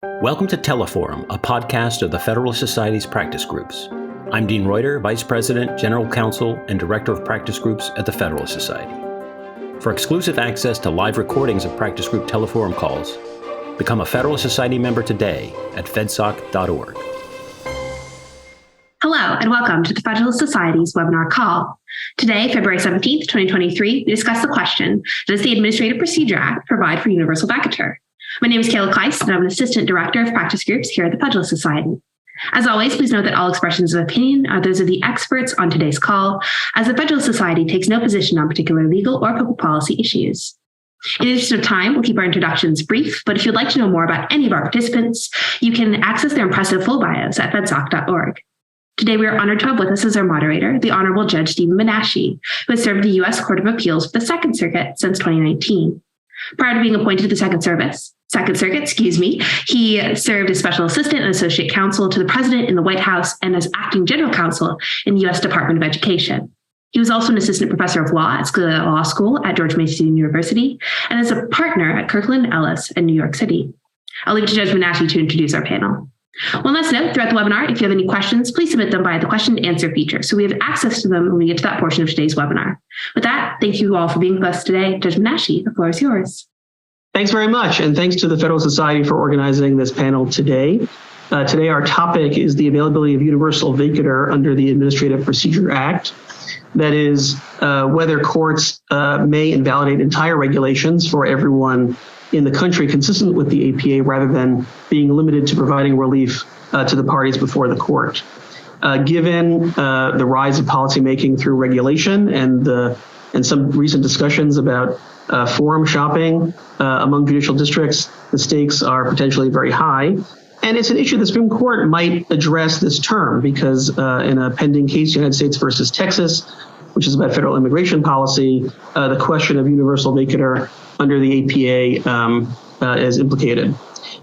Welcome to Teleforum, a podcast of the Federalist Society's practice groups. I'm Dean Reuter, Vice President, General Counsel, and Director of Practice Groups at the Federalist Society. For exclusive access to live recordings of practice group Teleforum calls, become a Federalist Society member today at fedsoc.org. Hello, and welcome to the Federalist Society's webinar call. Today, February 17th, 2023, we discuss the question, does the Administrative Procedure Act provide for universal vacatur? My name is Kayla Kleist, and I'm an Assistant Director of Practice Groups here at the Federalist Society. As always, please note that all expressions of opinion are those of the experts on today's call, as the Federalist Society takes no position on particular legal or public policy issues. In the interest of time, we'll keep our introductions brief, but if you'd like to know more about any of our participants, you can access their impressive full bios at fedsoc.org. Today, we are honored to have with us as our moderator, the Honorable Judge Stephen Menasche, who has served the U.S. Court of Appeals for the Second Circuit since 2019. Prior to being appointed to the Second Circuit, he served as Special Assistant and Associate Counsel to the President in the White House and as Acting General Counsel in the U.S. Department of Education. He was also an Assistant Professor of Law at Scalia Law School at George Mason University and is a partner at Kirkland Ellis in New York City. I'll leave it to Judge Menasche to introduce our panel. One last note, throughout the webinar, if you have any questions, please submit them via the question and answer feature so we have access to them when we get to that portion of today's webinar. With that, thank you all for being with us today. Judge Menasche, the floor is yours. Thanks very much, and thanks to the Federalist Society for organizing this panel today. Today, our topic is the availability of universal vacatur under the Administrative Procedure Act. That is, whether courts may invalidate entire regulations for everyone in the country consistent with the APA rather than being limited to providing relief to the parties before the court. Given the rise of policymaking through regulation and some recent discussions about forum shopping among judicial districts, the stakes are potentially very high. And it's an issue the Supreme Court might address this term because in a pending case, United States versus Texas, which is about federal immigration policy, the question of universal vacatur under the APA is implicated.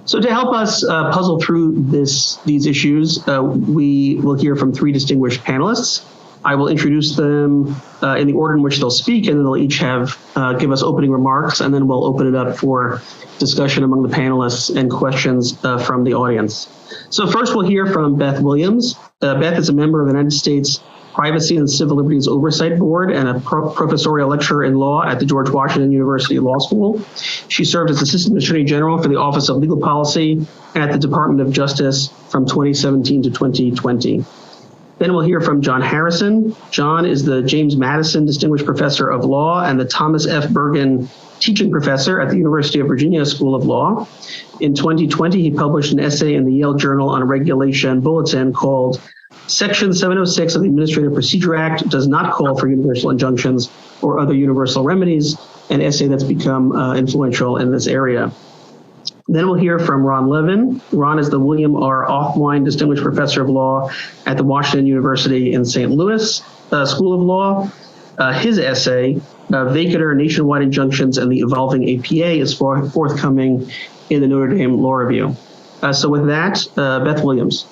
So to help us puzzle through these issues, we will hear from three distinguished panelists. I will introduce them in the order in which they'll speak, and then they'll each give us opening remarks, and then we'll open it up for discussion among the panelists and questions from the audience. So first we'll hear from Beth Williams. Beth is a member of the United States Privacy and Civil Liberties Oversight Board and a professorial lecturer in law at the George Washington University Law School. She served as Assistant Attorney General for the Office of Legal Policy at the Department of Justice from 2017 to 2020. Then we'll hear from John Harrison. John is the James Madison Distinguished Professor of Law and the Thomas F. Bergen Teaching Professor at the University of Virginia School of Law. In 2020, he published an essay in the Yale Journal on Regulation Bulletin called Section 706 of the Administrative Procedure Act does not call for universal injunctions or other universal remedies, an essay that's become influential in this area. Then we'll hear from Ron Levin. Ron is the William R. Offwine Distinguished Professor of Law at the Washington University in St. Louis School of Law. His essay, Vacatur, Nationwide Injunctions, and the Evolving APA, is forthcoming in the Notre Dame Law Review. So with that, Beth Williams.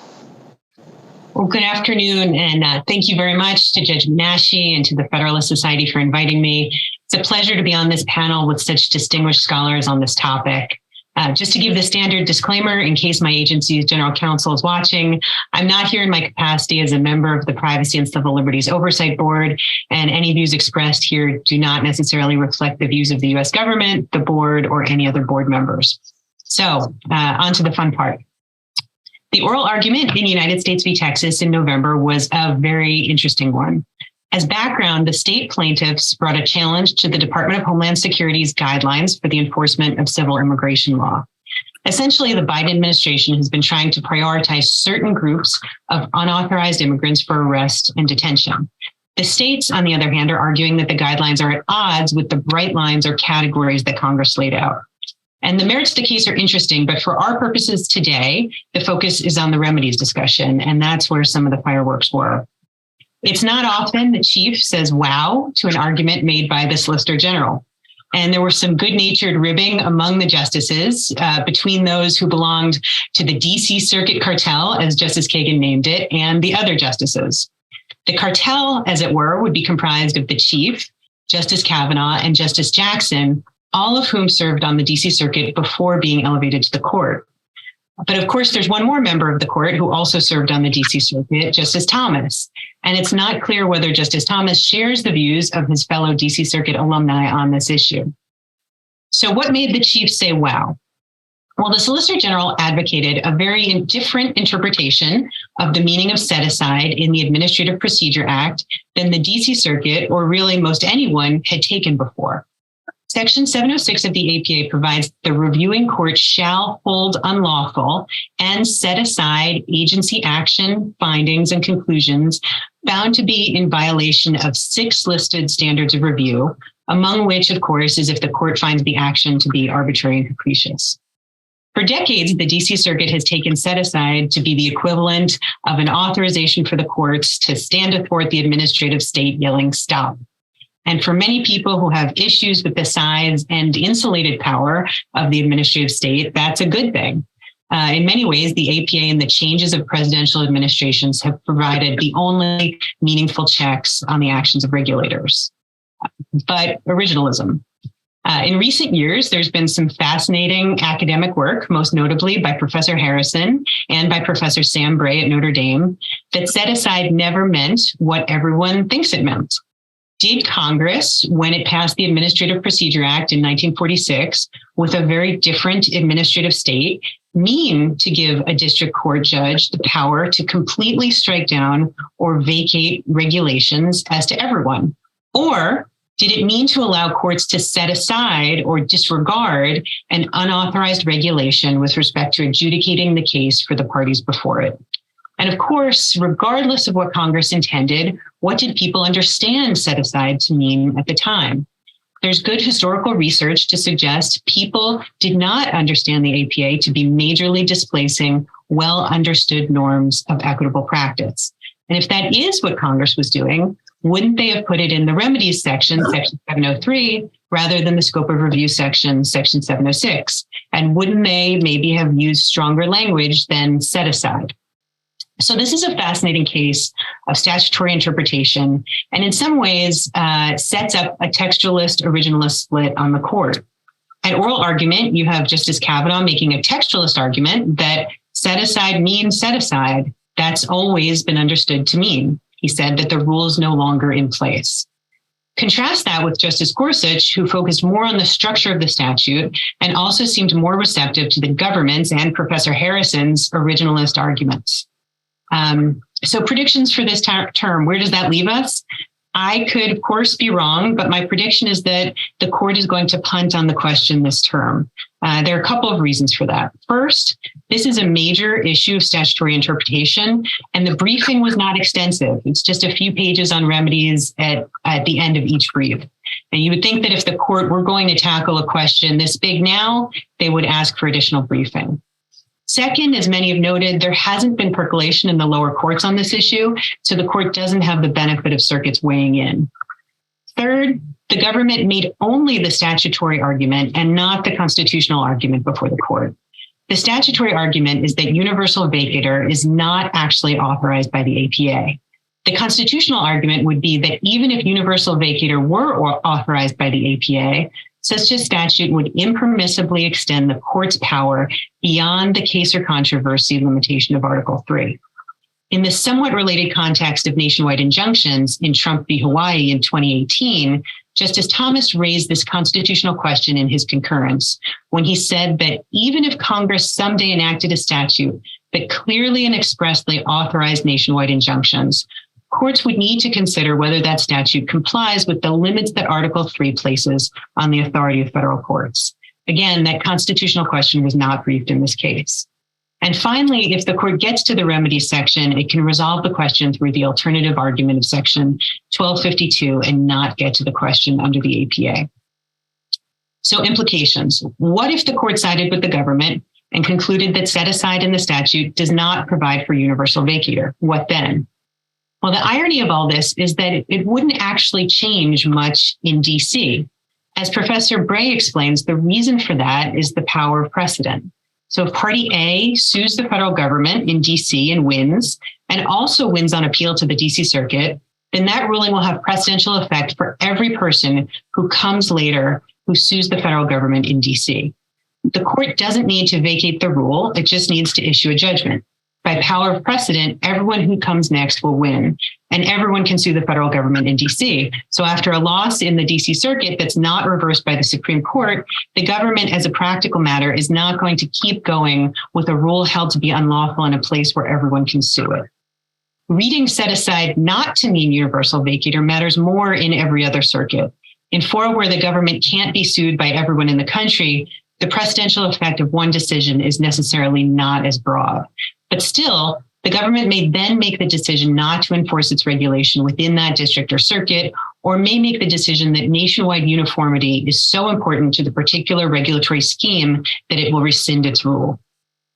Well, good afternoon, and thank you very much to Judge Menasche and to the Federalist Society for inviting me. It's a pleasure to be on this panel with such distinguished scholars on this topic. Just to give the standard disclaimer, in case my agency's general counsel is watching, I'm not here in my capacity as a member of the Privacy and Civil Liberties Oversight Board, and any views expressed here do not necessarily reflect the views of the U.S. government, the board, or any other board members. So, on to the fun part. The oral argument in United States v. Texas in November was a very interesting one. As background, the state plaintiffs brought a challenge to the Department of Homeland Security's guidelines for the enforcement of civil immigration law. Essentially, the Biden administration has been trying to prioritize certain groups of unauthorized immigrants for arrest and detention. The states, on the other hand, are arguing that the guidelines are at odds with the bright lines or categories that Congress laid out. And the merits of the case are interesting, but for our purposes today, the focus is on the remedies discussion, and that's where some of the fireworks were. It's not often the chief says wow to an argument made by the Solicitor General. And there was some good-natured ribbing among the justices between those who belonged to the DC Circuit cartel, as Justice Kagan named it, and the other justices. The cartel, as it were, would be comprised of the chief, Justice Kavanaugh, and Justice Jackson, all of whom served on the DC Circuit before being elevated to the court. But of course, there's one more member of the court who also served on the DC Circuit, Justice Thomas. And it's not clear whether Justice Thomas shares the views of his fellow DC Circuit alumni on this issue. So what made the chief say, wow? Well, the Solicitor General advocated a very different interpretation of the meaning of set aside in the Administrative Procedure Act than the DC Circuit, or really most anyone, had taken before. Section 706 of the APA provides the reviewing court shall hold unlawful and set aside agency action, findings, and conclusions found to be in violation of 6 listed standards of review, among which, of course, is if the court finds the action to be arbitrary and capricious. For decades, the DC Circuit has taken set aside to be the equivalent of an authorization for the courts to stand athwart the administrative state yelling stop. And for many people who have issues with the size and insulated power of the administrative state, that's a good thing. In many ways, the APA and the changes of presidential administrations have provided the only meaningful checks on the actions of regulators. But originalism. In recent years, there's been some fascinating academic work, most notably by Professor Harrison and by Professor Sam Bray at Notre Dame, that set aside never meant what everyone thinks it meant. Did Congress, when it passed the Administrative Procedure Act in 1946, with a very different administrative state, mean to give a district court judge the power to completely strike down or vacate regulations as to everyone? Or did it mean to allow courts to set aside or disregard an unauthorized regulation with respect to adjudicating the case for the parties before it? And of course, regardless of what Congress intended, what did people understand set aside to mean at the time? There's good historical research to suggest people did not understand the APA to be majorly displacing well understood norms of equitable practice. And if that is what Congress was doing, wouldn't they have put it in the remedies section, section 703, rather than the scope of review section, section 706? And wouldn't they maybe have used stronger language than set aside? So this is a fascinating case of statutory interpretation, and in some ways sets up a textualist originalist split on the court. At oral argument, you have Justice Kavanaugh making a textualist argument that set aside means set aside. That's always been understood to mean. He said that the rule is no longer in place. Contrast that with Justice Gorsuch, who focused more on the structure of the statute and also seemed more receptive to the government's and Professor Harrison's originalist arguments. So predictions for this term, where does that leave us? I could, of course, be wrong, but my prediction is that the court is going to punt on the question this term. There are a couple of reasons for that. First, this is a major issue of statutory interpretation, and the briefing was not extensive. It's just a few pages on remedies at the end of each brief. And you would think that if the court were going to tackle a question this big now, they would ask for additional briefing. Second, as many have noted, there hasn't been percolation in the lower courts on this issue, so the court doesn't have the benefit of circuits weighing in. Third, the government made only the statutory argument and not the constitutional argument before the court. The statutory argument is that universal vacatur is not actually authorized by the APA. The constitutional argument would be that even if universal vacatur were authorized by the APA, such a statute would impermissibly extend the court's power beyond the case or controversy limitation of Article 3. In the somewhat related context of nationwide injunctions in Trump v. Hawaii in 2018, Justice Thomas raised this constitutional question in his concurrence when he said that even if Congress someday enacted a statute that clearly and expressly authorized nationwide injunctions, courts would need to consider whether that statute complies with the limits that Article 3 places on the authority of federal courts. Again, that constitutional question was not briefed in this case. And finally, if the court gets to the remedies section, it can resolve the question through the alternative argument of section 1252 and not get to the question under the APA. So implications. What if the court sided with the government and concluded that set aside in the statute does not provide for universal vacatur? What then? Well, the irony of all this is that it wouldn't actually change much in DC. As Professor Bray explains, the reason for that is the power of precedent. So if Party A sues the federal government in DC and wins, and also wins on appeal to the DC Circuit, then that ruling will have precedential effect for every person who comes later who sues the federal government in DC. The court doesn't need to vacate the rule. It just needs to issue a judgment. By power of precedent, everyone who comes next will win, and everyone can sue the federal government in DC. So after a loss in the DC circuit that's not reversed by the Supreme Court, the government, as a practical matter, is not going to keep going with a rule held to be unlawful in a place where everyone can sue it. Reading set aside not to mean universal vacatur matters more in every other circuit. In fora where the government can't be sued by everyone in the country, the precedential effect of one decision is necessarily not as broad. But still, the government may then make the decision not to enforce its regulation within that district or circuit, or may make the decision that nationwide uniformity is so important to the particular regulatory scheme that it will rescind its rule.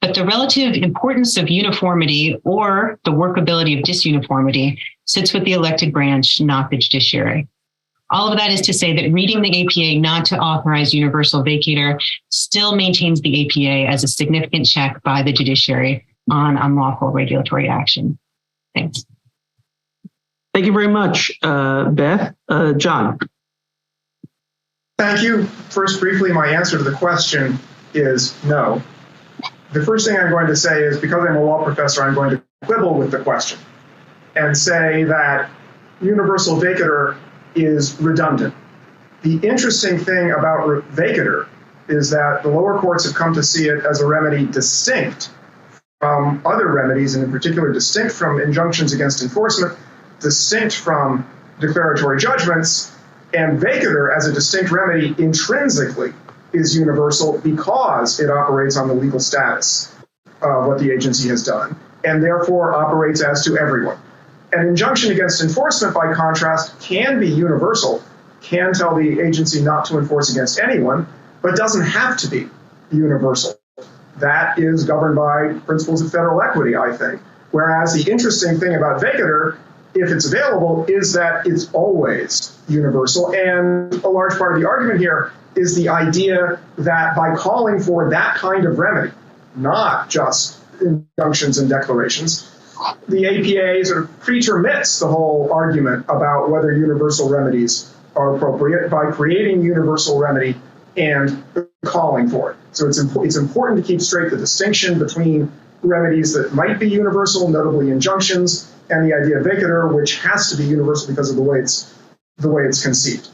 But the relative importance of uniformity or the workability of disuniformity sits with the elected branch, not the judiciary. All of that is to say that reading the APA not to authorize universal vacatur still maintains the APA as a significant check by the judiciary on unlawful regulatory action. Thanks. Thank you very much, Beth. John. Thank you. First, briefly, my answer to the question is no. The first thing I'm going to say is, because I'm a law professor, I'm going to quibble with the question and say that universal vacatur is redundant. The interesting thing about vacatur is that the lower courts have come to see it as a remedy distinct from other remedies, and in particular distinct from injunctions against enforcement, distinct from declaratory judgments, and vacatur as a distinct remedy intrinsically is universal because it operates on the legal status of what the agency has done, and therefore operates as to everyone. An injunction against enforcement, by contrast, can be universal, can tell the agency not to enforce against anyone, but doesn't have to be universal. That is governed by principles of federal equity, I think. Whereas the interesting thing about vacatur, if it's available, is that it's always universal. And a large part of the argument here is the idea that by calling for that kind of remedy, not just injunctions and declarations, the APA sort of pretermits the whole argument about whether universal remedies are appropriate by creating universal remedy and calling for it. So it's important to keep straight the distinction between remedies that might be universal, notably injunctions, and the idea of vacatur, which has to be universal because of the way it's conceived.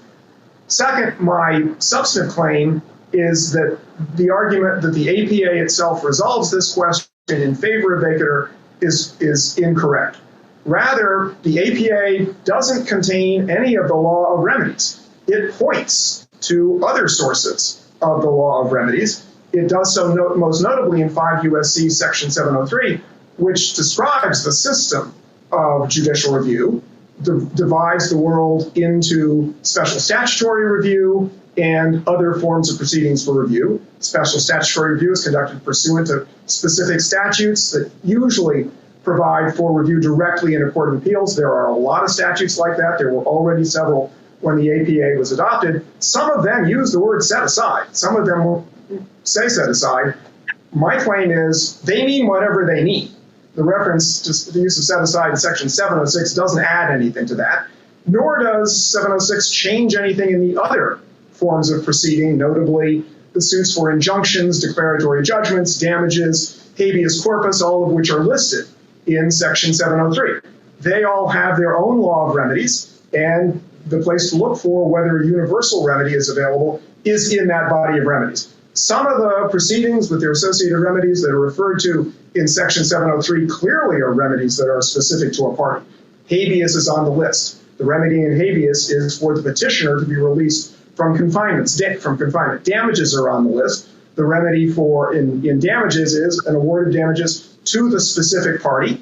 Second, my substantive claim is that the argument that the APA itself resolves this question in favor of vacatur is incorrect. Rather, the APA doesn't contain any of the law of remedies. It points to other sources of the law of remedies. It does so most notably in 5 U.S.C. Section 703, which describes the system of judicial review, divides the world into special statutory review and other forms of proceedings for review. Special statutory review is conducted pursuant to specific statutes that usually provide for review directly in a court of appeals. There are a lot of statutes like that. There were already several when the APA was adopted. Some of them use the word set aside. Some of them will say set aside. My claim is they mean whatever they mean. The reference to the use of set aside in Section 706 doesn't add anything to that, nor does 706 change anything in the other forms of proceeding, notably the suits for injunctions, declaratory judgments, damages, habeas corpus, all of which are listed in Section 703. They all have their own law of remedies, and the place to look for whether a universal remedy is available is in that body of remedies. Some of the proceedings with their associated remedies that are referred to in Section 703 clearly are remedies that are specific to a party. Habeas is on the list. The remedy in habeas is for the petitioner to be released from confinement. Damages are on the list. The remedy for in damages is an award of damages to the specific party.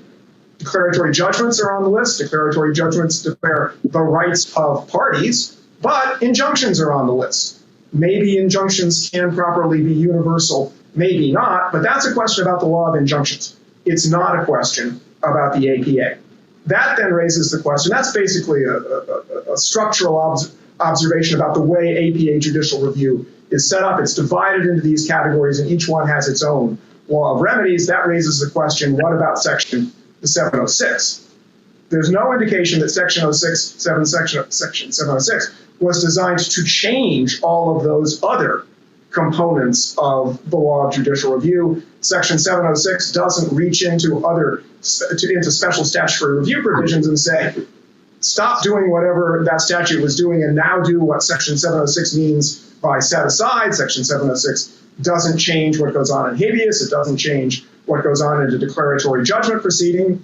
Declaratory judgments are on the list. Declaratory judgments declare the rights of parties, but injunctions are on the list. Maybe injunctions can properly be universal, maybe not, but that's a question about the law of injunctions. It's not a question about the APA. That then raises the question, that's basically a structural observation about the way APA judicial review is set up. It's divided into these categories, and each one has its own law of remedies. That raises the question, what about Section 706? There's no indication that Section 706 was designed to change all of those other components of the law of judicial review. Section 706 doesn't reach into into special statutory review provisions and say, stop doing whatever that statute was doing and now do what Section 706 means by set aside. Section 706 doesn't change what goes on in habeas. It doesn't change what goes on in a declaratory judgment proceeding.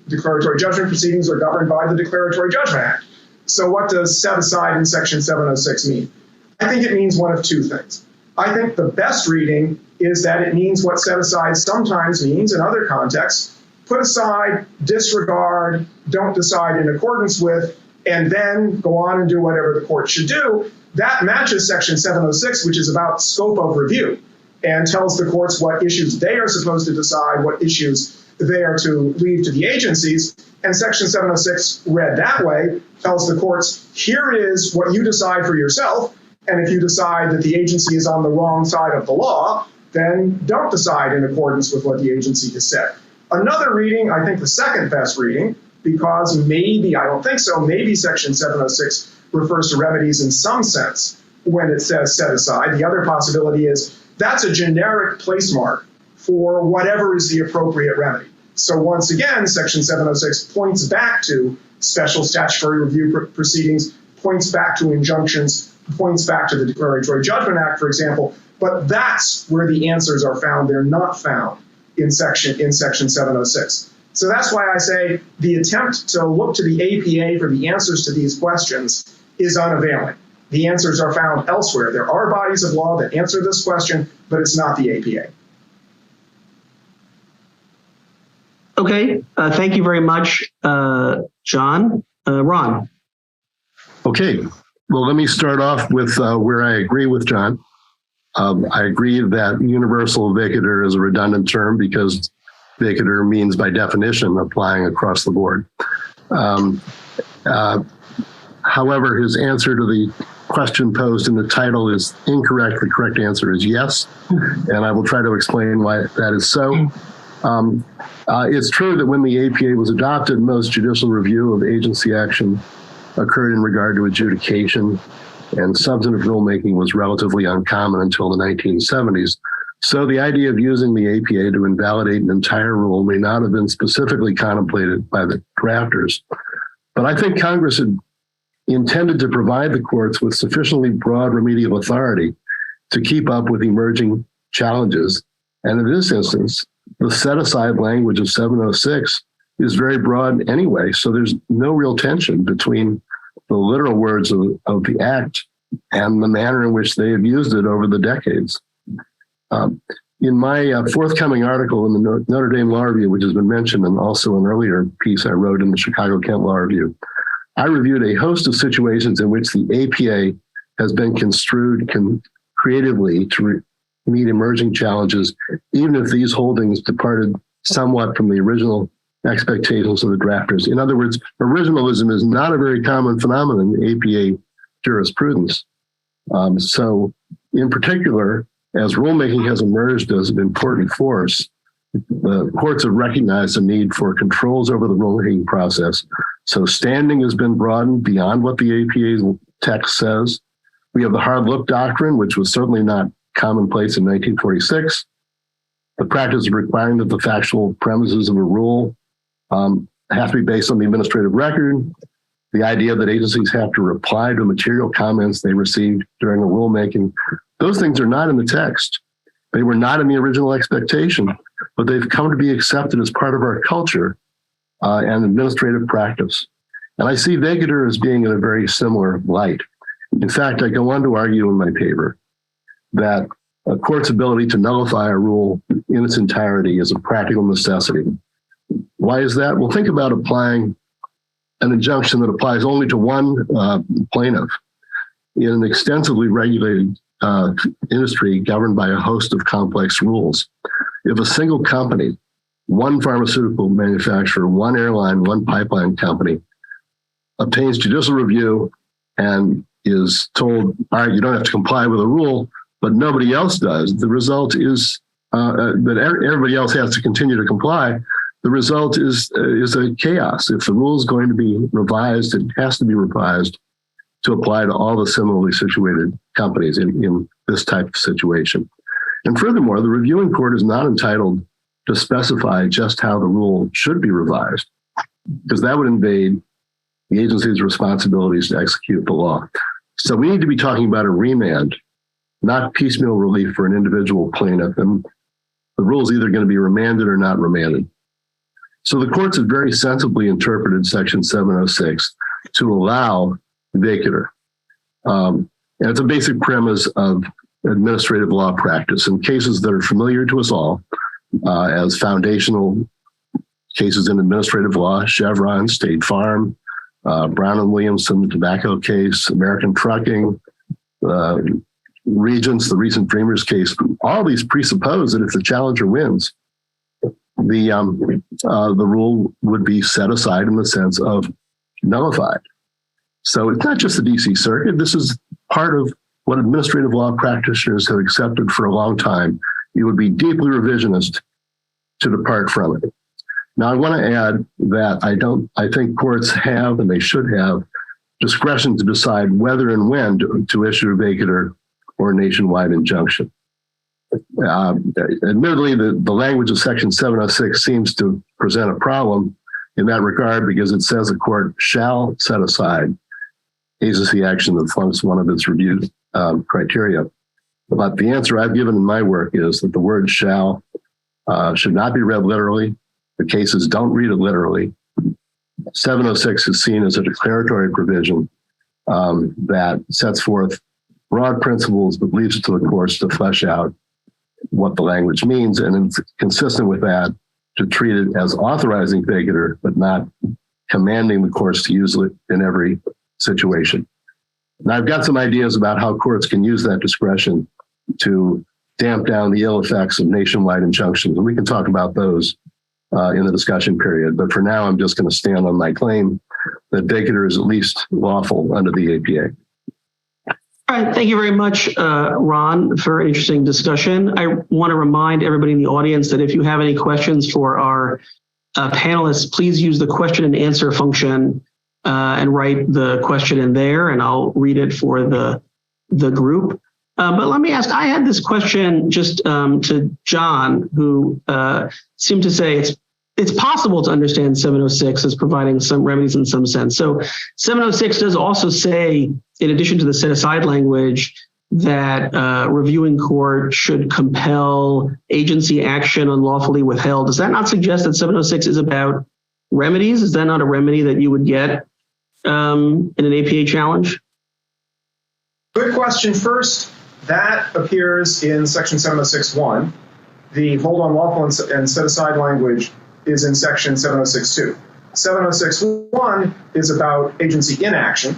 Declaratory judgment proceedings are governed by the Declaratory Judgment Act. So what does set aside in Section 706 mean? I think it means one of two things. I think the best reading is that it means what set aside sometimes means in other contexts: put aside, disregard, don't decide in accordance with, and then go on and do whatever the court should do. That matches Section 706, which is about scope of review, and tells the courts what issues they are supposed to decide, what issues they are to leave to the agencies. And Section 706, read that way, tells the courts, here is what you decide for yourself. And if you decide that the agency is on the wrong side of the law, then don't decide in accordance with what the agency has said. Another reading, I think the second best reading, because maybe, I don't think so, maybe Section 706 refers to remedies in some sense when it says set aside. The other possibility is that's a generic place mark for whatever is the appropriate remedy. So once again, Section 706 points back to special statutory review proceedings, points back to injunctions, points back to the Declaratory Judgment Act, for example, but that's where the answers are found. They're not found in Section 706. So that's why I say the attempt to look to the APA for the answers to these questions is unavailing. The answers are found elsewhere. There are bodies of law that answer this question, but it's not the APA. Okay, thank you very much, John. Ron. Okay, well, let me start off with where I agree with John. I agree that universal vacatur is a redundant term because vacatur means, by definition, applying across the board. However, his answer to the question posed in the title is incorrect. The correct answer is yes, and I will try to explain why that is so. It's true that when the APA was adopted, most judicial review of agency action occurred in regard to adjudication, and substantive rulemaking was relatively uncommon until the 1970s. So the idea of using the APA to invalidate an entire rule may not have been specifically contemplated by the drafters. But I think Congress had intended to provide the courts with sufficiently broad remedial authority to keep up with emerging challenges. And in this instance, the set-aside language of 706 is very broad anyway, so there's no real tension between the literal words of the Act and the manner in which they have used it over the decades. In my forthcoming article in the Notre Dame Law Review, which has been mentioned, and also an earlier piece I wrote in the Chicago Kent Law Review, I reviewed a host of situations in which the APA has been construed creatively to meet emerging challenges, even if these holdings departed somewhat from the original expectations of the drafters. In other words, originalism is not a very common phenomenon in APA jurisprudence. So in particular, as rulemaking has emerged as an important force, the courts have recognized the need for controls over the rulemaking process. So standing has been broadened beyond what the APA's text says. We have the hard look doctrine, which was certainly not commonplace in 1946. The practice of requiring that the factual premises of a rule have to be based on the administrative record. The idea that agencies have to reply to material comments they received during the rulemaking. Those things are not in the text. They were not in the original expectation, but they've come to be accepted as part of our culture and administrative practice. And I see vacatur as being in a very similar light. In fact, I go on to argue in my paper that a court's ability to nullify a rule in its entirety is a practical necessity. Why is that? Well, think about applying an injunction that applies only to one plaintiff in an extensively regulated industry governed by a host of complex rules. If a single company, one pharmaceutical manufacturer, one airline, one pipeline company obtains judicial review and is told, all right, you don't have to comply with a rule, but nobody else does, the result is that everybody else has to continue to comply. The result is a chaos. If the rule is going to be revised, it has to be revised to apply to all the similarly situated companies in this type of situation. And furthermore, the reviewing court is not entitled to specify just how the rule should be revised, because that would invade the agency's responsibilities to execute the law. So we need to be talking about a remand, not piecemeal relief for an individual plaintiff. And the rule is either going to be remanded or not remanded. So the courts have very sensibly interpreted Section 706 to allow vacatur. And it's a basic premise of administrative law practice. In cases that are familiar to us all as foundational cases in administrative law, Chevron, State Farm, Brown and Williamson, the tobacco case, American Trucking, Regents, the recent Dreamers case, all these presuppose that if the challenger wins, the rule would be set aside in the sense of nullified. So it's not just the DC Circuit. This is part of what administrative law practitioners have accepted for a long time. It would be deeply revisionist to depart from it. Now, I want to add that I think courts have, and they should have, discretion to decide whether and when to issue a vacatur or a nationwide injunction. Admittedly, the language of Section 706 seems to present a problem in that regard because it says a court shall set aside agency action that flunks one of its review criteria. But the answer I've given in my work is that the word shall should not be read literally. The cases don't read it literally. 706 is seen as a declaratory provision that sets forth broad principles but leaves it to the courts to flesh out what the language means, and it's consistent with that to treat it as authorizing vacatur but not commanding the courts to use it in every situation. Now, I've got some ideas about how courts can use that discretion to damp down the ill effects of nationwide injunctions, and we can talk about those in the discussion period. But for now, I'm just going to stand on my claim that vacatur is at least lawful under the APA. All right, thank you very much, Ron, for an interesting discussion. I want to remind everybody in the audience that if you have any questions for our panelists, please use the question and answer function and write the question in there, and I'll read it for the group. But let me ask, I had this question just to John, who seemed to say it's possible to understand 706 as providing some remedies in some sense. So 706 does also say, in addition to the set aside language, that reviewing court should compel agency action unlawfully withheld. Does that not suggest that 706 is about remedies? Is that not a remedy that you would get in an APA challenge? Good question. First, that appears in Section 706.1. The hold unlawful and set aside language is in Section 706.2. 706.1 is about agency inaction.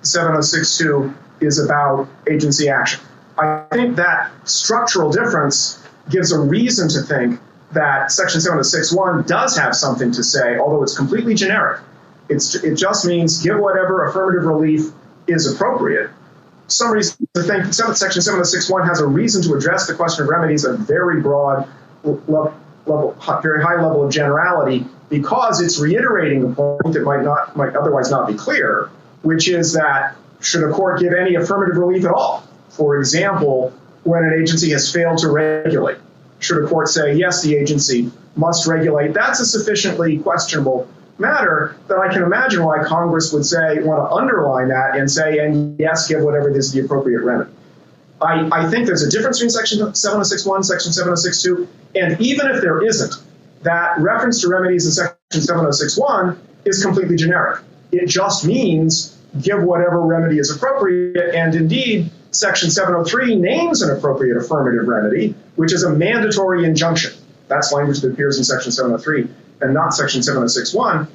706.2 is about agency action. I think that structural difference gives a reason to think that Section 706.1 does have something to say, although it's completely generic. It just means give whatever affirmative relief is appropriate. Some reason to think Section 706.1 has a reason to address the question of remedies at a very broad level, very high level of generality, because it's reiterating the point that might otherwise not be clear, which is that should a court give any affirmative relief at all? For example, when an agency has failed to regulate, should a court say, yes, the agency must regulate? That's a sufficiently questionable matter that I can imagine why Congress would want to underline that and say, and yes, give whatever is the appropriate remedy. I think there's a difference between Section 706.1, Section 706.2, and even if there isn't, that reference to remedies in Section 706.1 is completely generic. It just means give whatever remedy is appropriate, and indeed, Section 703 names an appropriate affirmative remedy, which is a mandatory injunction. That's language that appears in Section 703 and not Section 706.1.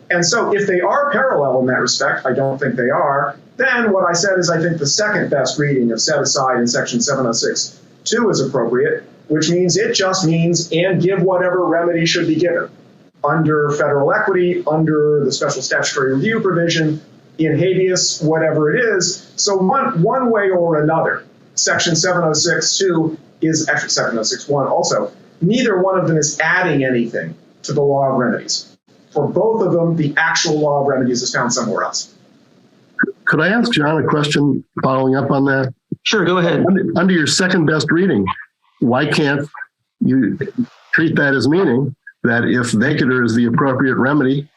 And so if they are parallel in that respect, I don't think they are, then what I said is I think the second best reading of set aside in Section 706.2 is appropriate, which means it just means and give whatever remedy should be given under federal equity, under the special statutory review provision, in habeas, whatever it is. So one way or another, Section 706.2 is actually 706.1 also. Neither one of them is adding anything to the law of remedies. For both of them, the actual law of remedies is found somewhere else. Could I ask John a question following up on that? Sure, go ahead. Under your second best reading, why can't you treat that as meaning that if vacatur is the appropriate remedy,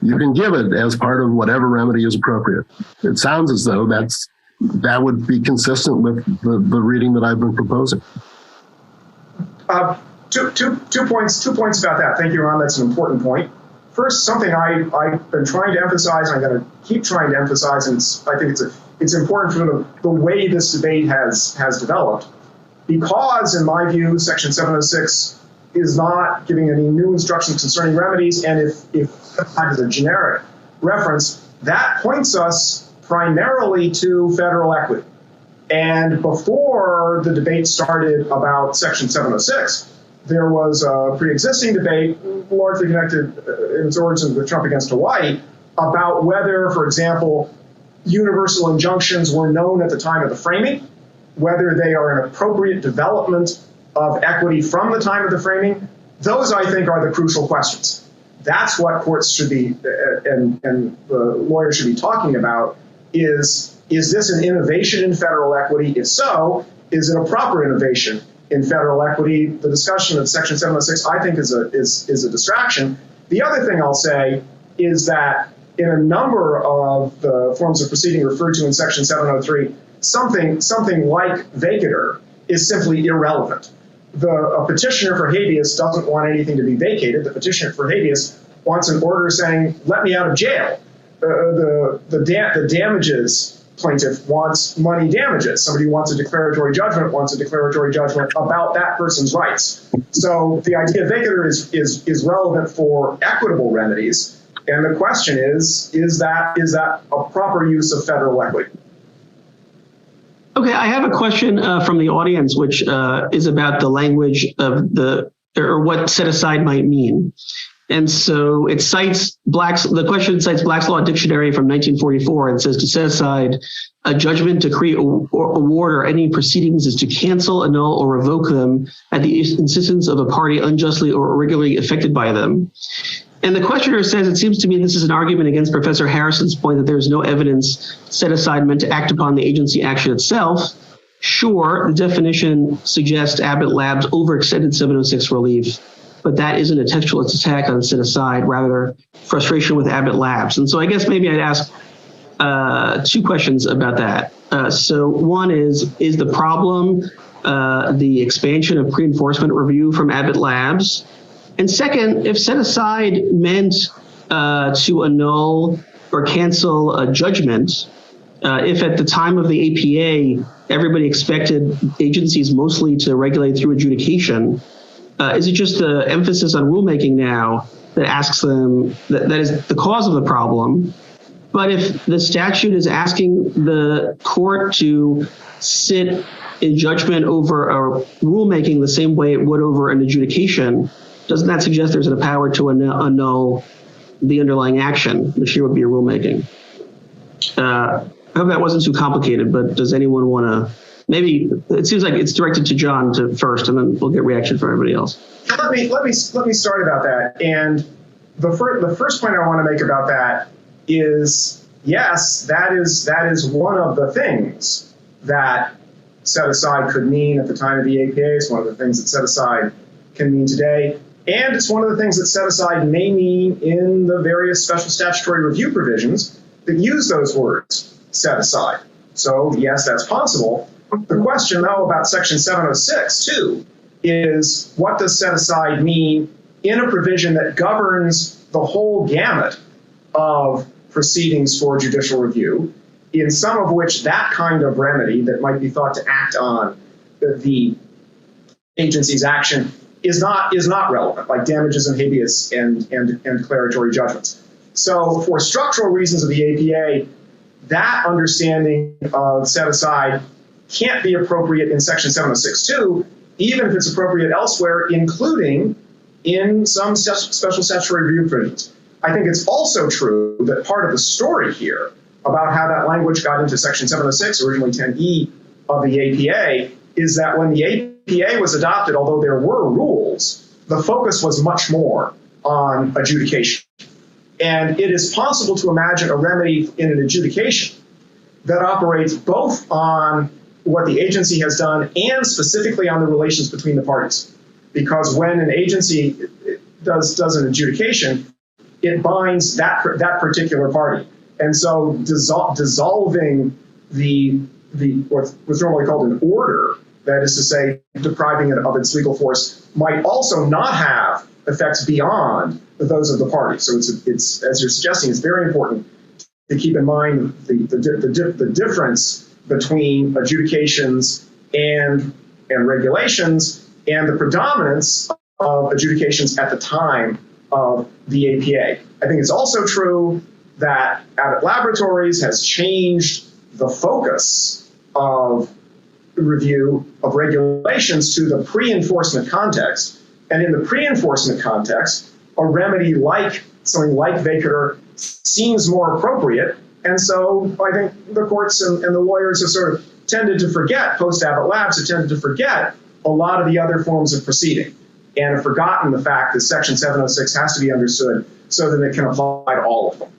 you can give it as part of whatever remedy is appropriate? It sounds as though that would be consistent with the reading that I've been proposing. Two points about that. Thank you, Ron. That's an important point. First, something I've been trying to emphasize, and I'm going to keep trying to emphasize, and I think it's important for the way this debate has developed, because in my view, Section 706 is not giving any new instructions concerning remedies, and if that is a generic reference, that points us primarily to federal equity. And before the debate started about Section 706, there was a pre-existing debate, largely connected in its origins with Trump against Hawaii, about whether, for example, universal injunctions were known at the time of the framing, whether they are an appropriate development of equity from the time of the framing. Those, I think, are the crucial questions. That's what courts should be, and the lawyers should be talking about, is this an innovation in federal equity? If so, is it a proper innovation in federal equity? The discussion of Section 706, I think, is a distraction. The other thing I'll say is that in a number of the forms of proceeding referred to in Section 703, something like vacatur is simply irrelevant. A petitioner for habeas doesn't want anything to be vacated. The petitioner for habeas wants an order saying, let me out of jail. The damages plaintiff wants money damages. Somebody who wants a declaratory judgment wants a declaratory judgment about that person's rights. So the idea of vacatur is relevant for equitable remedies. And the question is that a proper use of federal equity? Okay, I have a question from the audience, which is about the language of or what set aside might mean. And so it cites the question cites Black's Law Dictionary from 1944 and says to set aside a judgment, decree, or award or any proceedings is to cancel, annul, or revoke them at the insistence of a party unjustly or irregularly affected by them. And the questioner says, it seems to me this is an argument against Professor Harrison's point that there is no evidence set aside meant to act upon the agency action itself. Sure, the definition suggests Abbott Labs overextended 706 relief, but that isn't a textualist attack on set aside, rather frustration with Abbott Labs. And so I guess maybe I'd ask two questions about that. So one is the problem the expansion of pre-enforcement review from Abbott Labs? And second, if set aside meant to annul or cancel a judgment, if at the time of the APA, everybody expected agencies mostly to regulate through adjudication, is it just the emphasis on rulemaking now that asks them, that is the cause of the problem? But if the statute is asking the court to sit in judgment over a rulemaking the same way it would over an adjudication, doesn't that suggest there's a power to annul the underlying action, which here would be a rulemaking? I hope that wasn't too complicated, but does anyone want to? Maybe it seems like it's directed to John first, and then we'll get reaction from everybody else. Let me start about that. And the first point I want to make about that is, yes, that is one of the things that set aside could mean at the time of the APA. It's one of the things that set aside can mean today. And it's one of the things that set aside may mean in the various special statutory review provisions that use those words, set aside. So yes, that's possible. The question, though, about Section 706, too, is what does set aside mean in a provision that governs the whole gamut of proceedings for judicial review, in some of which that kind of remedy that might be thought to act on the agency's action is not relevant, like damages and habeas and declaratory judgments. So for structural reasons of the APA, that understanding of set aside can't be appropriate in Section 706.2, even if it's appropriate elsewhere, including in some special statutory review provisions. I think it's also true that part of the story here about how that language got into Section 706, originally 10E of the APA, is that when the APA was adopted, although there were rules, the focus was much more on adjudication. And it is possible to imagine a remedy in an adjudication, that operates both on what the agency has done and specifically on the relations between the parties. Because when an agency does an adjudication, it binds that particular party. And so dissolving what's normally called an order, that is to say, depriving it of its legal force, might also not have effects beyond those of the parties. So it's as you're suggesting, it's very important to keep in mind the difference between adjudications and regulations, and the predominance of adjudications at the time of the APA. I think it's also true that Abbott Laboratories has changed the focus of review of regulations to the pre-enforcement context. And in the pre-enforcement context, a remedy like something like vacatur seems more appropriate. And so I think the courts and the lawyers have sort of tended to forget, post-Abbott Labs have tended to forget a lot of the other forms of proceeding, and have forgotten the fact that Section 706 has to be understood so that it can apply to all of them.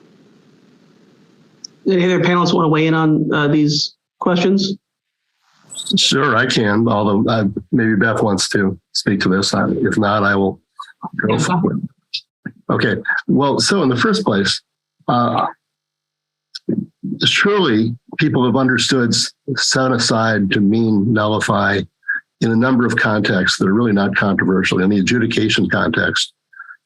Any other panelists want to weigh in on these questions? Sure, I can, although maybe Beth wants to speak to this. If not, I will go for it. Okay, well, so in the first place, surely people have understood set aside to mean nullify in a number of contexts that are really not controversial. In the adjudication context,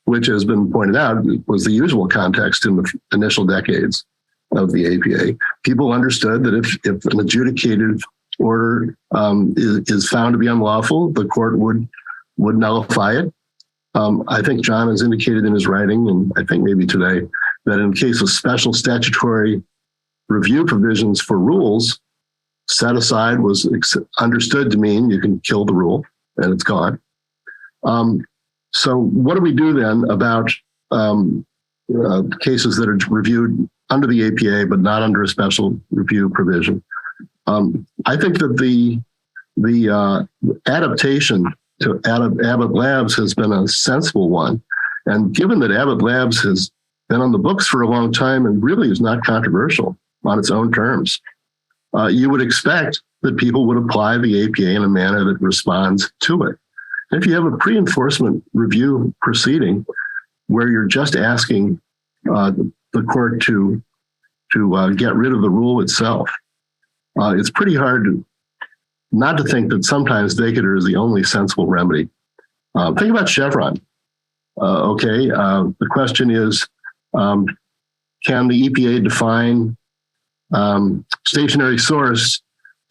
which has been pointed out, was the usual context in the initial decades of the APA. People understood that if an adjudicated order is found to be unlawful, the court would nullify it. I think John has indicated in his writing, and I think maybe today, that in case of special statutory review provisions for rules, set aside was understood to mean you can kill the rule and it's gone. So what do we do then about cases that are reviewed under the APA but not under a special review provision? I think that the adaptation to Abbott Labs has been a sensible one. And given that Abbott Labs has been on the books for a long time and really is not controversial on its own terms, you would expect that people would apply the APA in a manner that responds to it. If you have a pre-enforcement review proceeding where you're just asking the court to get rid of the rule itself, it's pretty hard not to think that sometimes vacatur is the only sensible remedy. Think about Chevron. The question is, can the EPA define stationary source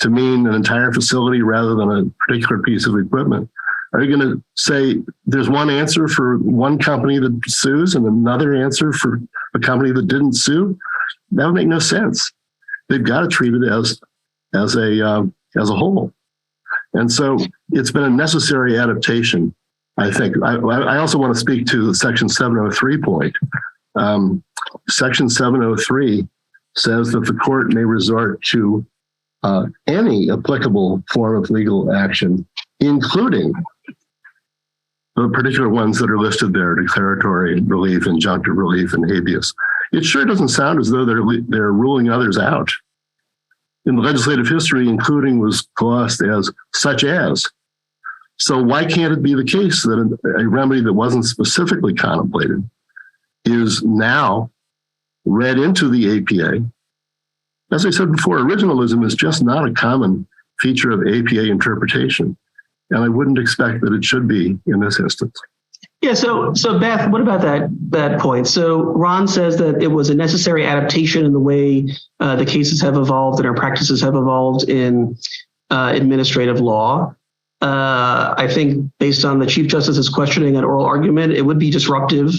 to mean an entire facility rather than a particular piece of equipment? Are you going to say there's one answer for one company that sues and another answer for a company that didn't sue? That would make no sense. They've got to treat it as a whole. And so it's been a necessary adaptation, I think. I also want to speak to the Section 703 point. Section 703 says that the court may resort to any applicable form of legal action, including the particular ones that are listed there: declaratory relief, injunctive relief, and habeas. It sure doesn't sound as though they're ruling others out. In the legislative history, including was glossed as such as. So why can't it be the case that a remedy that wasn't specifically contemplated is now read into the APA? As I said before, originalism is just not a common feature of APA interpretation, and I wouldn't expect that it should be in this instance. Yeah, so Beth, what about that point? So Ron says that it was a necessary adaptation in the way the cases have evolved and our practices have evolved in administrative law. I think based on the Chief Justice's questioning and oral argument, it would be disruptive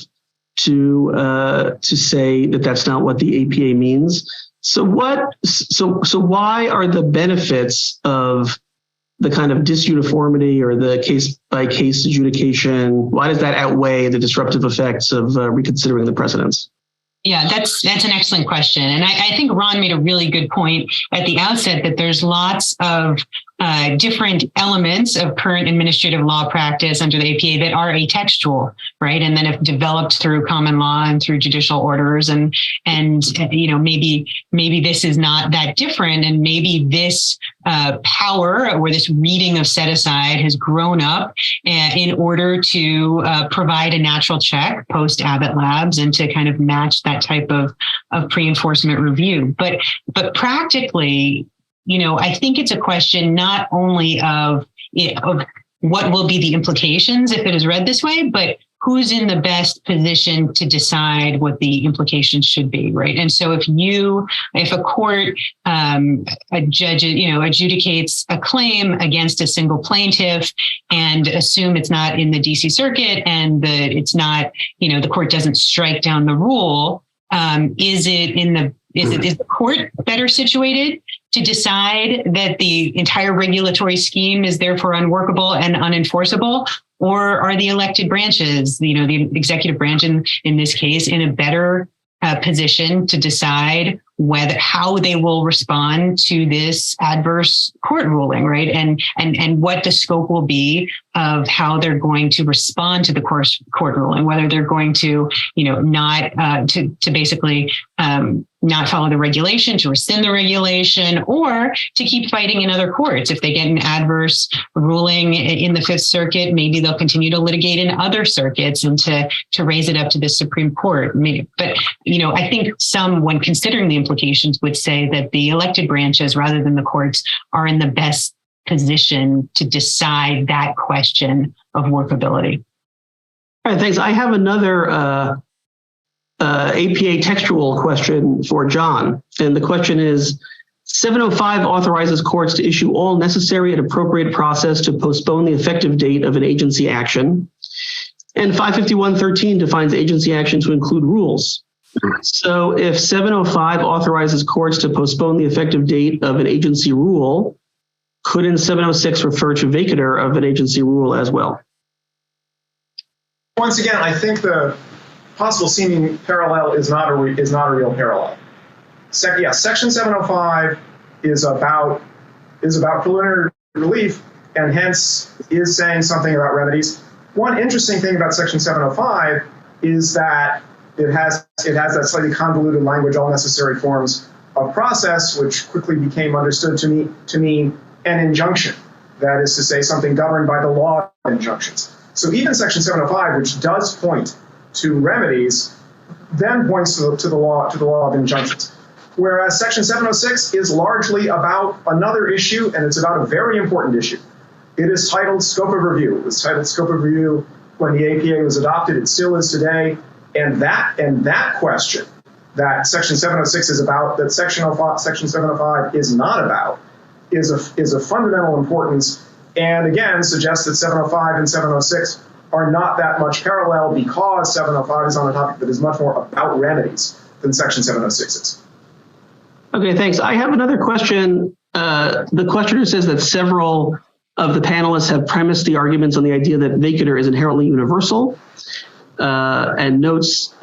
to say that that's not what the APA means. So why are the benefits of the kind of disuniformity or the case-by-case adjudication, why does that outweigh the disruptive effects of reconsidering the precedents? Yeah, that's an excellent question. And I think Ron made a really good point at the outset that there's lots of different elements of current administrative law practice under the APA that are atextual, right? And then if developed through common law and through judicial orders, and maybe this is not that different, and maybe this power or this reading of set aside has grown up in order to provide a natural check post Abbott Labs and to kind of match that type of pre-enforcement review. But practically, I think it's a question not only of what will be the implications if it is read this way, but who's in the best position to decide what the implications should be, right? And so if a court, a judge, adjudicates a claim against a single plaintiff and assume it's not in the DC Circuit and it's not, the court doesn't strike down the rule, is the court better situated to decide that the entire regulatory scheme is therefore unworkable and unenforceable? Or are the elected branches, the executive branch in this case, in a better position to decide how they will respond to this adverse court ruling, right? And what the scope will be of how they're going to respond to the court ruling, whether they're going to, to basically not follow the regulation, to rescind the regulation, or to keep fighting in other courts. If they get an adverse ruling in the Fifth Circuit, maybe they'll continue to litigate in other circuits and to raise it up to the Supreme Court. But, I think some, when considering the implications, would say that the elected branches, rather than the courts, are in the best position to decide that question of workability. All right, thanks. I have another APA textual question for John. And the question is, 705 authorizes courts to issue all necessary and appropriate process to postpone the effective date of an agency action. And 551.13 defines agency action to include rules. So if 705 authorizes courts to postpone the effective date of an agency rule, couldn't 706 refer to vacatur of an agency rule as well? Once again, I think the possible seeming parallel is not a real parallel. Section 705 is about preliminary relief, and hence is saying something about remedies. One interesting thing about Section 705 is that it has that slightly convoluted language, all necessary forms of process, which quickly became understood to mean an injunction. That is to say, something governed by the law of injunctions. So even Section 705, which does point to remedies, then points to the law of injunctions. Whereas Section 706 is largely about another issue, and it's about a very important issue. It is titled Scope of Review. It was titled Scope of Review when the APA was adopted. It still is today. And that question that Section 706 is about, that Section 705 is not about, is of fundamental importance, and again suggests that 705 and 706 are not that much parallel, because 705 is on a topic that is much more about remedies than Section 706 is. Okay, thanks. I have another question. The questioner says that several of the panelists have premised the arguments on the idea that vacatur is inherently universal, and notes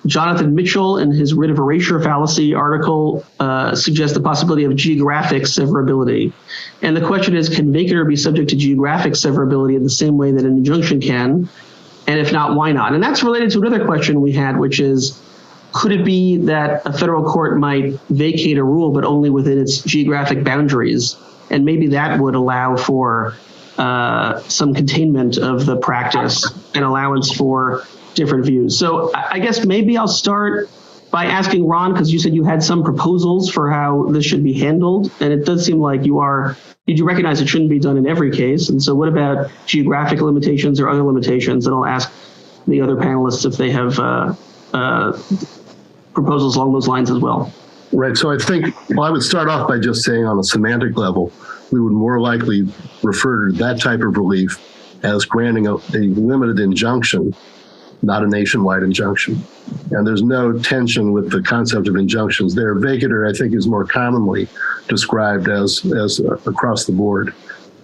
Jonathan Mitchell in his writ of erasure fallacy article suggests the possibility of geographic severability. And the question is, can vacatur be subject to geographic severability in the same way that an injunction can? And if not, why not? And that's related to another question we had, which is, could it be that a federal court might vacate a rule, but only within its geographic boundaries? And maybe that would allow for some containment of the practice and allowance for different views. So I guess maybe I'll start by asking Ron, because you said you had some proposals for how this should be handled. And it does seem like did you recognize it shouldn't be done in every case? And so what about geographic limitations or other limitations? And I'll ask the other panelists if they have proposals along those lines as well. Right. So I think, I would start off by just saying on a semantic level, we would more likely refer to that type of relief as granting a limited injunction, not a nationwide injunction. And there's no tension with the concept of injunctions there. Vacatur, I think, is more commonly described as across the board.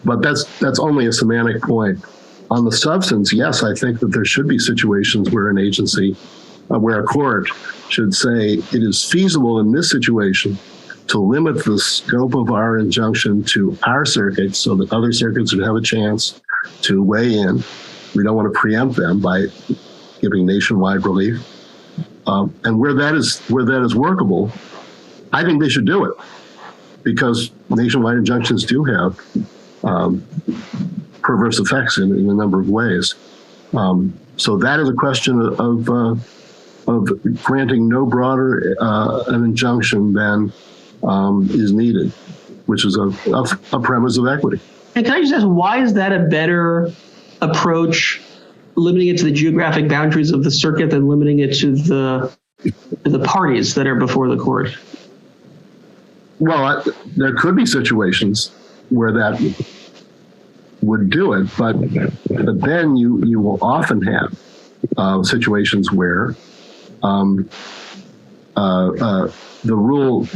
But that's only a semantic point. On the substance, yes, I think that there should be situations where an agency, where a court should say it is feasible in this situation to limit the scope of our injunction to our circuit so that other circuits would have a chance to weigh in. We don't want to preempt them by giving nationwide relief. And where that is workable, I think they should do it, because nationwide injunctions do have perverse effects in a number of ways. So that is a question of granting no broader an injunction than is needed, which is a premise of equity. And can I just ask, why is that a better approach, limiting it to the geographic boundaries of the circuit than limiting it to the parties that are before the court? Well, there could be situations where that would do it, but then you will often have situations where the rule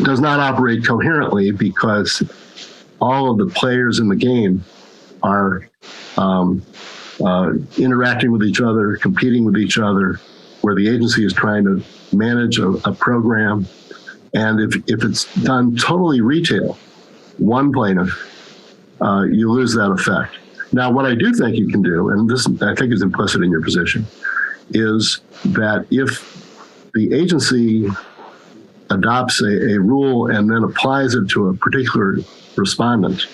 does not operate coherently because all of the players in the game are interacting with each other, competing with each other, where the agency is trying to manage a program. And if it's done totally retail, one plaintiff, you lose that effect. Now, what I do think you can do, and this I think is implicit in your position, is that if the agency adopts a rule and then applies it to a particular respondent,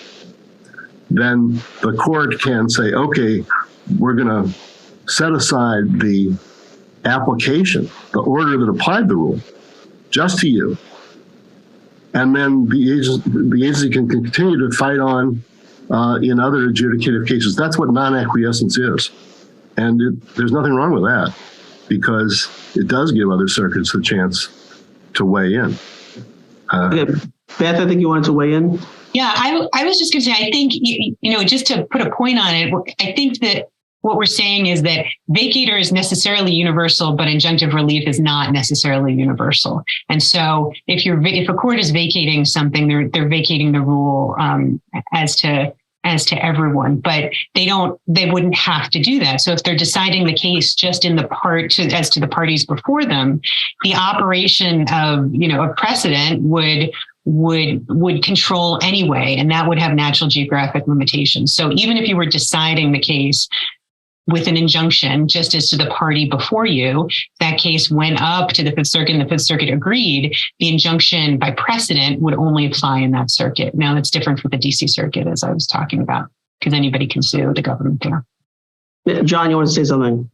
then the court can say, okay, we're going to set aside the application, the order that applied the rule, just to you. And then the agency can continue to fight on in other adjudicative cases. That's what non-acquiescence is. And there's nothing wrong with that, because it does give other circuits the chance to weigh in. Okay. Beth, I think you wanted to weigh in. Yeah, I was just going to say, I think, just to put a point on it, I think that what we're saying is that vacatur is necessarily universal, but injunctive relief is not necessarily universal. And so if a court is vacating something, they're vacating the rule as to everyone, but they wouldn't have to do that. So if they're deciding the case just in the as to the parties before them, the operation of a precedent would control anyway, and that would have natural geographic limitations. So even if you were deciding the case with an injunction just as to the party before you, that case went up to the Fifth Circuit and the Fifth Circuit agreed, the injunction by precedent would only apply in that circuit. Now that's different for the DC Circuit, as I was talking about, because anybody can sue the government there. John, you want to say something?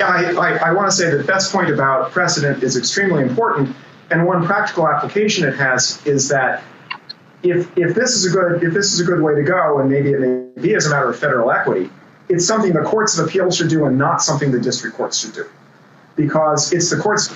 Yeah, I want to say that Beth's point about precedent is extremely important. And one practical application it has is that if this is a good way to go, and maybe it may be as a matter of federal equity, it's something the courts of appeal should do and not something the district courts should do, because it's the courts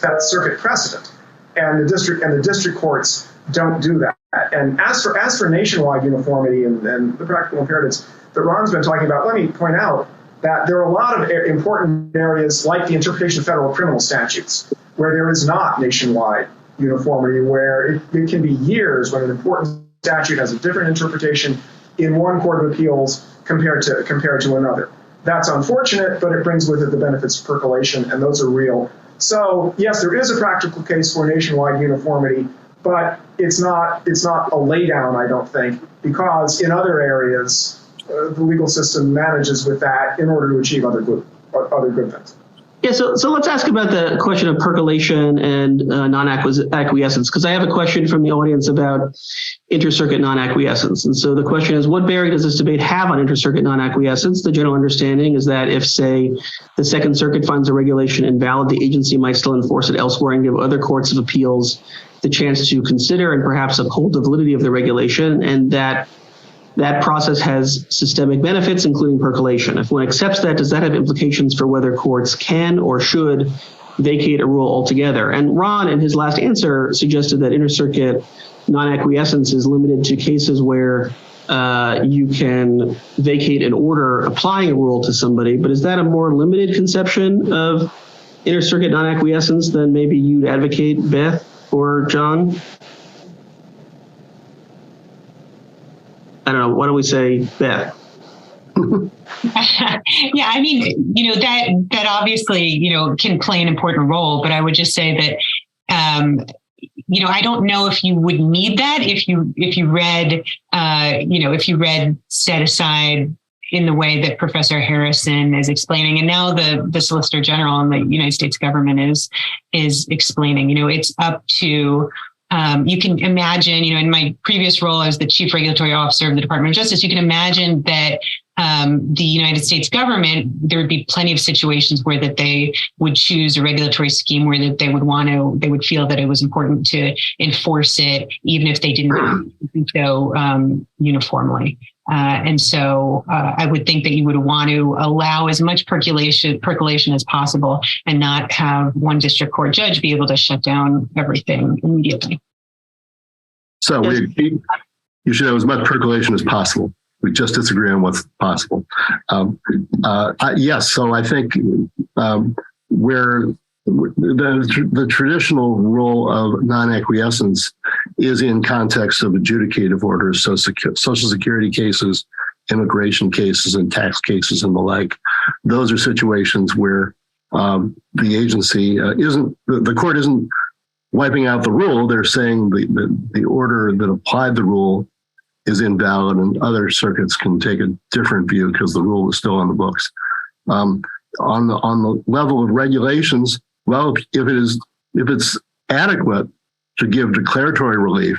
that circuit precedent, and the district courts don't do that. And as for nationwide uniformity and the practical imperatives that Ron's been talking about, let me point out that there are a lot of important areas like the interpretation of federal criminal statutes where there is not nationwide uniformity, where it can be years when an important statute has a different interpretation in one court of appeals compared to another. That's unfortunate, but it brings with it the benefits of percolation, and those are real. So yes, there is a practical case for nationwide uniformity, but it's not a laydown, I don't think, because in other areas, the legal system manages with that in order to achieve other good things. Yeah, so let's ask about the question of percolation and non-acquiescence, because I have a question from the audience about inter-circuit non-acquiescence. And so the question is, what bearing does this debate have on inter-circuit non-acquiescence? The general understanding is that if, say, the Second Circuit finds a regulation invalid, the agency might still enforce it elsewhere and give other courts of appeals the chance to consider and perhaps uphold the validity of the regulation, and that process has systemic benefits, including percolation. If one accepts that, does that have implications for whether courts can or should vacate a rule altogether? And Ron, in his last answer, suggested that inter-circuit non-acquiescence is limited to cases where you can vacate an order applying a rule to somebody. But is that a more limited conception of inter-circuit non-acquiescence than maybe you'd advocate, Beth or John? I don't know. Why don't we say Beth? Yeah, I mean, that obviously, can play an important role, but I would just say that, I don't know if you would need that if you read set aside in the way that Professor Harrison is explaining, and now the Solicitor General in the United States government is explaining. It's up to you can imagine. In my previous role as the Chief Regulatory Officer of the Department of Justice, you can imagine that the United States government, there would be plenty of situations where that they would choose a regulatory scheme where that they would feel that it was important to enforce it, even if they didn't do so uniformly. And so I would think that you would want to allow as much percolation as possible and not have one district court judge be able to shut down everything immediately. So you should have as much percolation as possible. We just disagree on what's possible. Yes, so I think where the traditional role of non-acquiescence is in context of adjudicative orders, so Social Security cases, immigration cases, and tax cases and the like. Those are situations where the agency the court isn't wiping out the rule. They're saying the order that applied the rule is invalid, and other circuits can take a different view because the rule is still on the books. On the level of regulations, well, if it's adequate to give declaratory relief,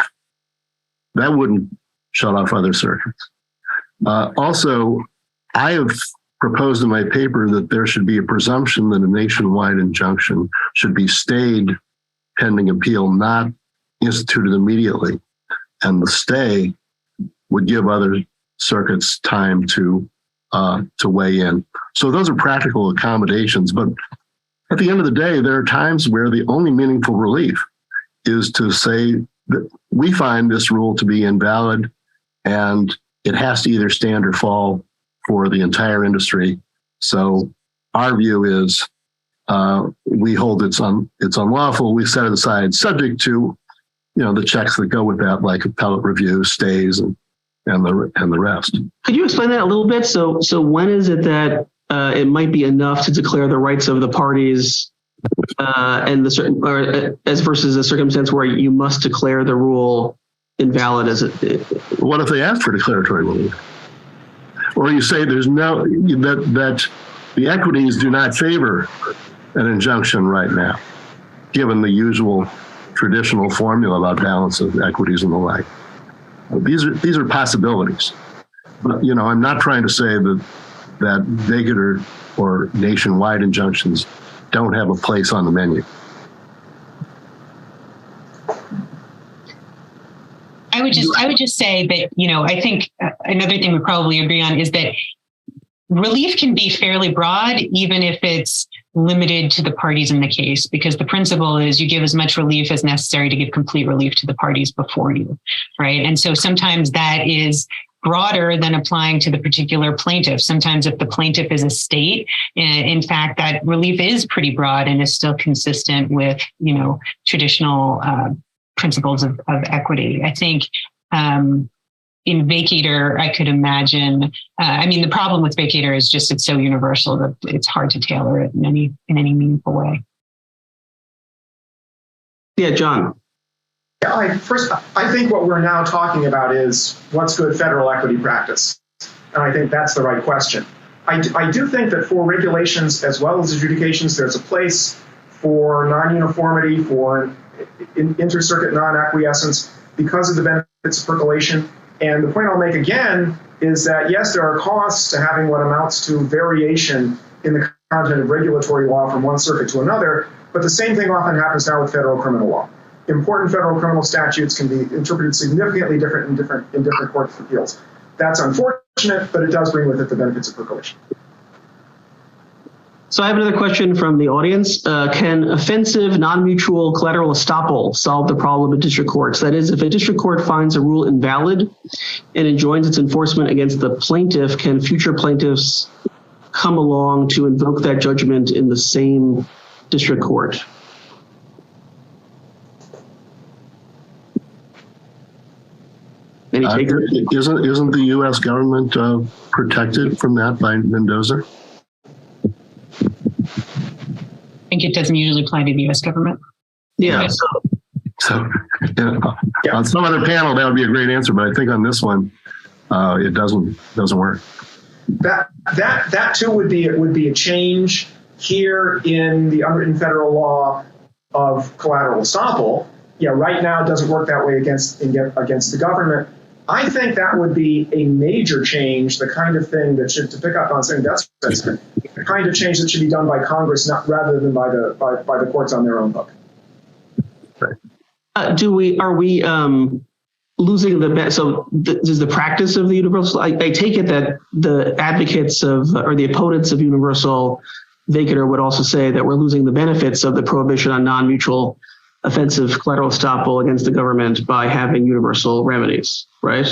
that wouldn't shut off other circuits. Also, I have proposed in my paper that there should be a presumption that a nationwide injunction should be stayed pending appeal, not instituted immediately, and the stay would give other circuits time to weigh in. So those are practical accommodations. But at the end of the day, there are times where the only meaningful relief is to say that we find this rule to be invalid and it has to either stand or fall for the entire industry. So our view is we hold it's unlawful. We set it aside, subject to the checks that go with that, like appellate review, stays, and the rest. Could you explain that a little bit? So when is it that it might be enough to declare the rights of the parties, and as versus a circumstance where you must declare the rule invalid? What if they ask for declaratory relief, or you say there's that the equities do not favor an injunction right now, given the usual traditional formula about balance of equities and the like? These are possibilities, but I'm not trying to say that Vacatur or nationwide injunctions don't have a place on the menu. I would just say that I think another thing we probably agree on is that relief can be fairly broad, even if it's limited to the parties in the case, because the principle is you give as much relief as necessary to give complete relief to the parties before you, right? And so sometimes that is broader than applying to the particular plaintiff. Sometimes if the plaintiff is a state, in fact, that relief is pretty broad and is still consistent with, traditional principles of equity. I think in Vacatur, I could imagine, the problem with Vacatur is just it's so universal that it's hard to tailor it in any meaningful way. Yeah, John. Yeah, I think what we're now talking about is what's good federal equity practice. And I think that's the right question. I do think that for regulations as well as adjudications, there's a place for non-uniformity, for inter-circuit non-acquiescence because of the benefits of percolation. And the point I'll make again is that, yes, there are costs to having what amounts to variation in the content of regulatory law from one circuit to another, but the same thing often happens now with federal criminal law. Important federal criminal statutes can be interpreted significantly different in different courts of appeals. That's unfortunate, but it does bring with it the benefits of percolation. So I have another question from the audience. Can offensive non-mutual collateral estoppel solve the problem of district courts? That is, if a district court finds a rule invalid and enjoins its enforcement against the plaintiff, can future plaintiffs come along to invoke that judgment in the same district court? Any takers? Isn't the U.S. government protected from that by Mendoza? I think it doesn't usually apply to the U.S. government. Yeah. So on some other panel, that would be a great answer, but I think on this one, it doesn't work. That too would be a change here in the unwritten federal law of collateral estoppel. Yeah, right now it doesn't work that way against the government. I think that would be a major change, the kind of thing that should, to pick up on saying that's the kind of change that should be done by Congress, rather than by the courts on their own hook. Are we losing does the practice of the universal, I take it that the advocates of, or the opponents of universal vacatur would also say that we're losing the benefits of the prohibition on non-mutual offensive collateral estoppel against the government by having universal remedies, right?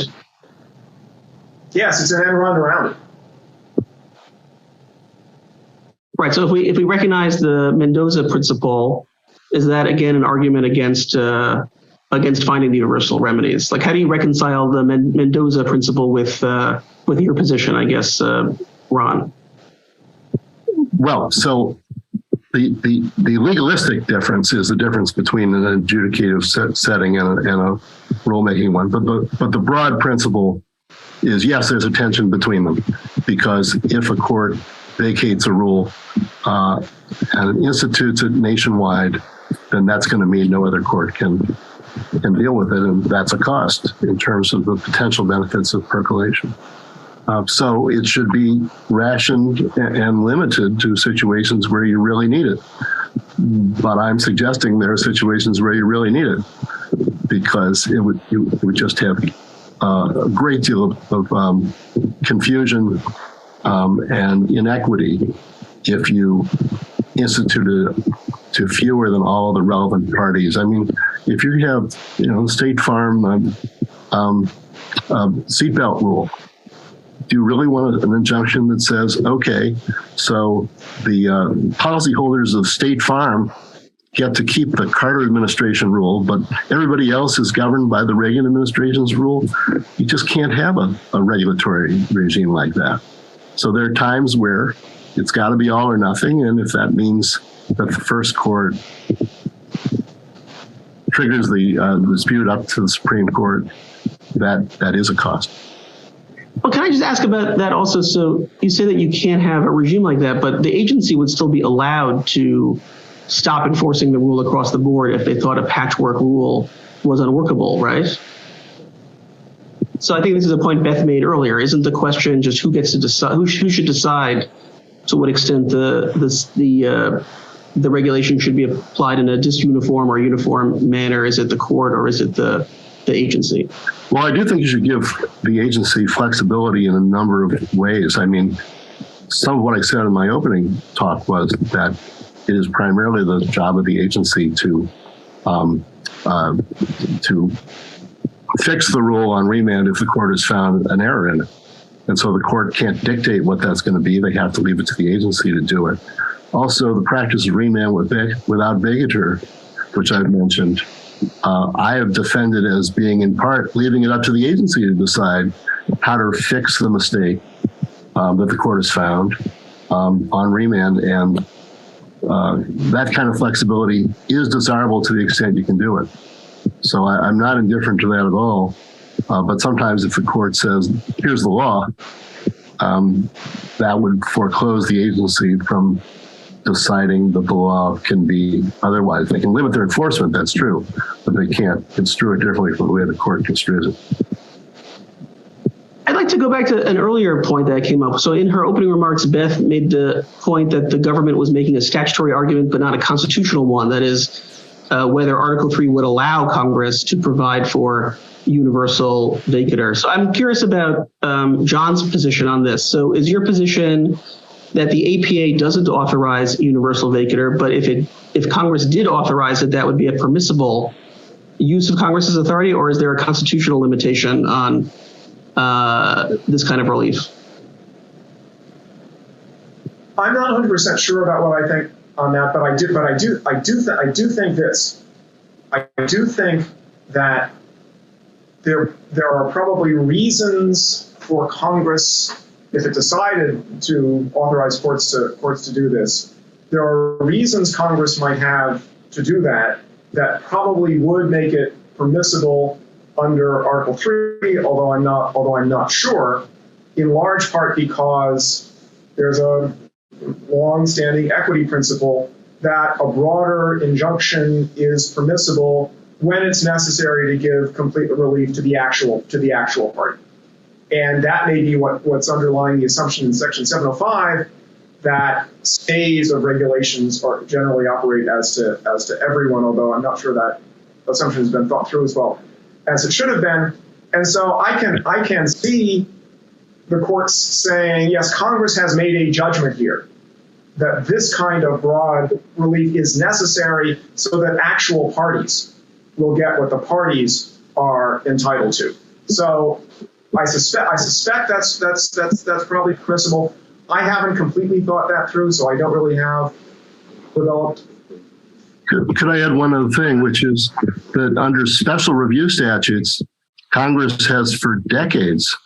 Yes, it's an end run around it. Right, so if we recognize the Mendoza principle, is that again an argument against finding the universal remedies? Like, how do you reconcile the Mendoza principle with your position, I guess, Ron? Well, so the legalistic difference is the difference between an adjudicative setting and a rulemaking one. But the broad principle is, yes, there's a tension between them, because if a court vacates a rule and institutes it nationwide, then that's going to mean no other court can deal with it, and that's a cost in terms of the potential benefits of percolation. So it should be rationed and limited to situations where you really need it. But I'm suggesting there are situations where you really need it, because it would just have a great deal of confusion and inequity if you instituted it to fewer than all the relevant parties. I mean, if you have, State Farm seatbelt rule, do you really want an injunction that says, okay, so the policyholders of State Farm get to keep the Carter administration rule, but everybody else is governed by the Reagan administration's rule? You just can't have a regulatory regime like that. So there are times where it's got to be all or nothing, and if that means that the first court triggers the dispute up to the Supreme Court, that is a cost. Well, can I just ask about that also? So you say that you can't have a regime like that, but the agency would still be allowed to stop enforcing the rule across the board if they thought a patchwork rule was unworkable, right? So I think this is a point Beth made earlier. Isn't the question just who gets to decide, who should decide to what extent the regulation should be applied in a disuniform or uniform manner? Is it the court or is it the agency? Well, I do think you should give the agency flexibility in a number of ways. I mean, some of what I said in my opening talk was that it is primarily the job of the agency to fix the rule on remand if the court has found an error in it. And so the court can't dictate what that's going to be. They have to leave it to the agency to do it. Also, the practice of remand without vacatur, which I've mentioned, I have defended as being in part leaving it up to the agency to decide how to fix the mistake that the court has found on remand. And that kind of flexibility is desirable to the extent you can do it. So I'm not indifferent to that at all. But sometimes if the court says, here's the law, that would foreclose the agency from deciding that the law can be otherwise. They can limit their enforcement, that's true, but they can't construe it differently from the way the court construes it. I'd like to go back to an earlier point that came up. So in her opening remarks, Beth made the point that the government was making a statutory argument, but not a constitutional one. That is, whether Article 3 would allow Congress to provide for universal vacatur. So I'm curious about John's position on this. So is your position that the APA doesn't authorize universal vacatur, but if Congress did authorize it, that would be a permissible use of Congress's authority, or is there a constitutional limitation on this kind of relief? I'm not 100% sure about what I think on that, but I do think this. I do think that there are probably reasons for Congress, if it decided to authorize courts to do this, there are reasons Congress might have to do that that probably would make it permissible under Article 3, although I'm not sure, in large part because there's a long-standing equity principle that a broader injunction is permissible when it's necessary to give complete relief to the actual party. And that may be what's underlying the assumption in Section 705 that stays of regulations are generally operate as to everyone, although I'm not sure that assumption has been thought through as well as it should have been. And so I can see the courts saying, yes, Congress has made a judgment here that this kind of broad relief is necessary so that actual parties will get what the parties are entitled to. So I suspect that's probably permissible. I haven't completely thought that through, so I don't really have developed. Could I add one other thing, which is that under special review statutes, Congress has for decades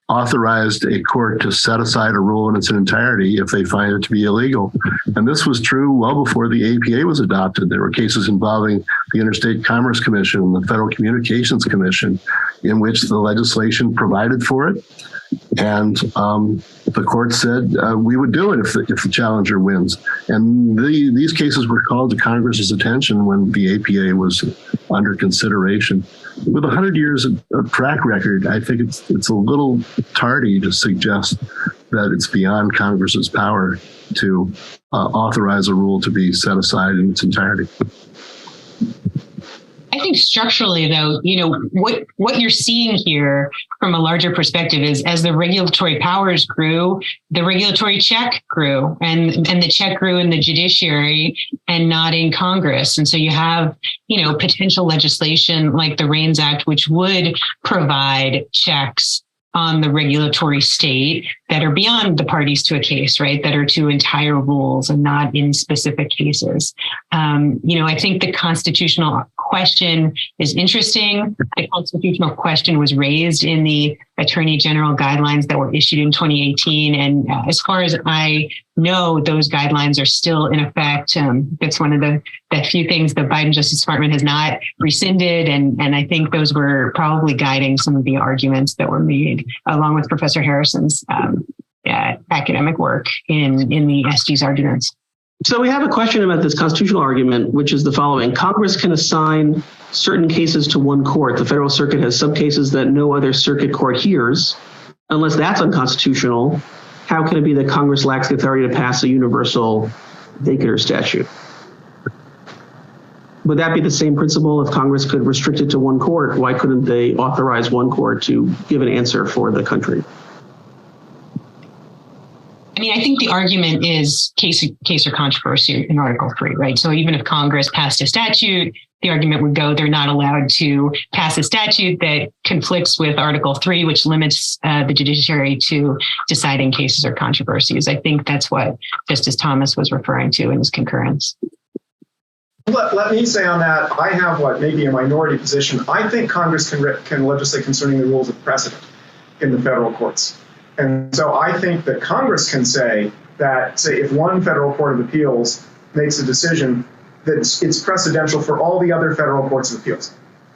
authorized a court to set aside a rule in its entirety if they find it to be illegal. And this was true well before the APA was adopted. There were cases involving the Interstate Commerce Commission and the Federal Communications Commission in which the legislation provided for it. And the court said we would do it if the challenger wins. And these cases were called to Congress's attention when the APA was under consideration. With 100 years of track record, I think it's a little tardy to suggest that it's beyond Congress's power to authorize a rule to be set aside in its entirety. I think structurally, though, what you're seeing here from a larger perspective is as the regulatory powers grew, the regulatory check grew, and the check grew in the judiciary and not in Congress. And so you have, potential legislation like the REINS Act, which would provide checks on the regulatory state that are beyond the parties to a case, right? That are to entire rules and not in specific cases. I think the constitutional question is interesting. The constitutional question was raised in the Attorney General guidelines that were issued in 2018. And as far as I know, those guidelines are still in effect. That's one of the few things the Biden Justice Department has not rescinded. And I think those were probably guiding some of the arguments that were made, along with Professor Harrison's academic work in the SG's arguments. So we have a question about this constitutional argument, which is the following. Congress can assign certain cases to one court. The Federal Circuit has some cases that no other circuit court hears. Unless that's unconstitutional, how can it be that Congress lacks the authority to pass a universal vacatur statute? Would that be the same principle if Congress could restrict it to one court? Why couldn't they authorize one court to give an answer for the country? I think the argument is case or controversy in Article 3, right? So even if Congress passed a statute, the argument would go they're not allowed to pass a statute that conflicts with Article 3, which limits the judiciary to deciding cases or controversies. I think that's what Justice Thomas was referring to in his concurrence. Let me say on that, I have maybe a minority position. I think Congress can legislate concerning the rules of precedent in the federal courts. And so I think that Congress can say that, if one federal court of appeals makes a decision, that it's precedential for all the other federal courts of appeals.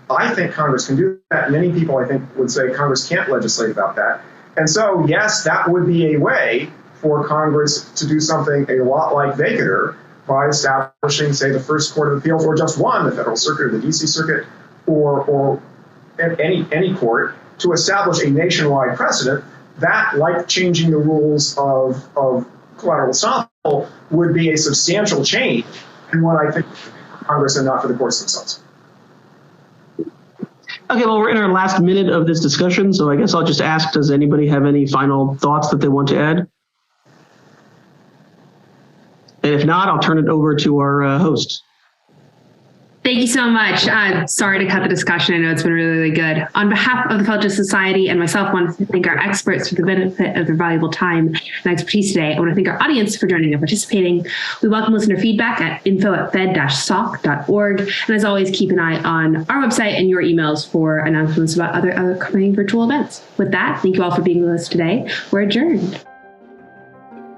I think Congress can do that. Many people, I think, would say Congress can't legislate about that. And so, yes, that would be a way for Congress to do something a lot like vacatur by establishing, say, the first court of appeals, or just one, the Federal Circuit or the DC Circuit, or any court, to establish a nationwide precedent. That, like changing the rules of collateral estoppel, would be a substantial change in what I think for Congress and not for the courts themselves. Okay, well, we're in our last minute of this discussion, so I guess I'll just ask, does anybody have any final thoughts that they want to add? And if not, I'll turn it over to our host. Thank you so much. Sorry to cut the discussion. I know it's been really, really good. On behalf of the Federalist Society and myself, I want to thank our experts for the benefit of their valuable time and expertise today. I want to thank our audience for joining and participating. We welcome listener feedback at info@fed-soc.org. And as always, keep an eye on our website and your emails for announcements about other upcoming virtual events. With that, thank you all for being with us today. We're adjourned.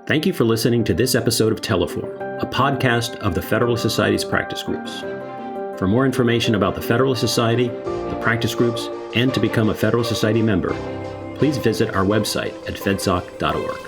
Thank you for listening to this episode of Teleforum, a podcast of the Federalist Society's practice groups. For more information about the Federalist Society, the practice groups, and to become a Federalist Society member, please visit our website at fedsoc.org.